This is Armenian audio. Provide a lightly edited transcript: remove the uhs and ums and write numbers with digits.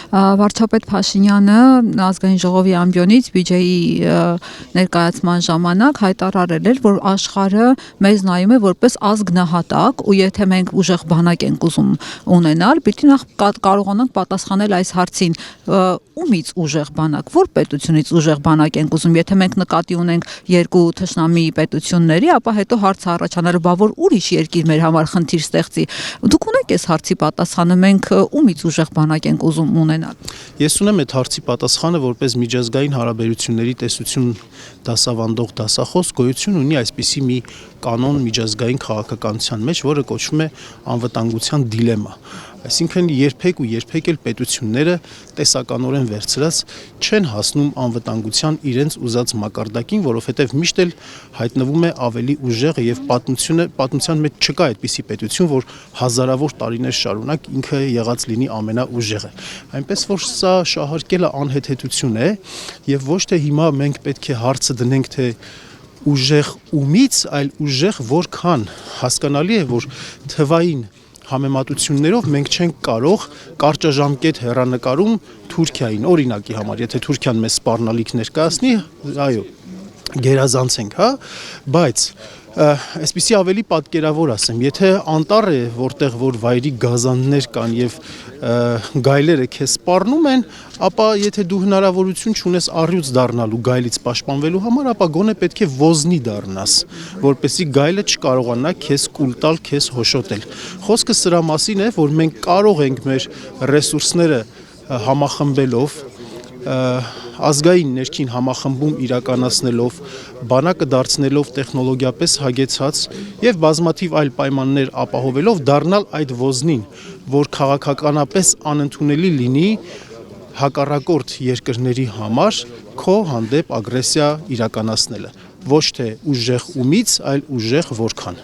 Վարչապետ Փաշինյանը ազգային ժողովի ամբիոնից BJ-ի ներկայացման ժամանակ հայտարարել էր, որ աշխարհը մեզ նայում է որպես ազգնահատակ, ու եթե մենք ուժեղ բանակ ենք ուզում ունենալ, պիտի նախ կարողանանք պատասխանել այս հարցին. ումից ուժեղ բանակ, որ պետությունից ուժեղ բանակ ենք ուզում, եթե մենք նկատի ունենք երկու թշնամի պետությունների, ապա հետո հարցը առաջանալու, բա որ ուրիշ երկիր մեր համար խնդիր ստեղծի։ Դուք ունեք այս հարցի պատասխանը, մենք ումից ուժեղ բանակ ենք ուզում ունենալ։ Ես ունեմ այդ հարցի պատասխանը, որպես միջազգային հարաբերությունների տեսություն դասավանդող դասախոս գոյություն ունի այսպիսի մի կանոն միջազգային քաղաքականության մեջ, որը կոչվում է անվտանգության դիլեմա։ Այսինքն երբեք ու երբեք էլ պետությունները տեսականորեն վերցրած չեն հասնում անվտանգության իրենց ուզած մակարդակին, որովհետև միշտ էլ հայտնվում է ավելի ուժեղը եւ պատմության մեջ չկա այդպիսի պետություն, որ հազարավոր տարիներ շարունակ ինքը եղած լինի ամենաուժեղը։ Այնպես որ սա շահարկելը անհեթեթություն է եւ ոչ թե հիմա մենք պետք է հարցը դնենք, թե ուժեղ ումից, այլ ուժեղ որքան։ Հասկանալի է, որ թվային համեմատություններով մենք չենք կարող կարճաժամկետ հեռանկարում Թուրքիային, օրինակի համար, եթե Թուրքիան մեզ սպառնալիք ներկայացնի, այո, գերազանցենք, հա, բայց այսպիսի ավելի պատկերավոր ասեմ, եթե անտառ է, որտեղ որ վայրի գազաններ կան եւ գայլերը քեզ սպառնում են, ապա եթե դու հնարավորություն չունես առյուծ դառնալու գայլից պաշտպանվելու համար, ապա գոնե պետք է ոզնի դառնաս, որպեսզի գայլը չկարողանա քեզ կուլ տալ, քեզ հոշոտել։ Խոսքը սրա մասին է, որ մենք կարող ենք մեր ռեսուրսները համախմբելով, ազգային ներքին համախմբում իրականացնելով, բանակը դարձնելով տեխնոլոգիապես հագեցած եւ բազմաթիվ այլ պայմաններ ապահովելով դառնալ այդ ոզնին, որ քաղաքականապես անընդունելի լինի հակառակորդ երկրների համար քո հանդեպ ագրեսիա իրականացնելը, ոչ թե ուժեղ ումից, այլ ուժեղ որքան։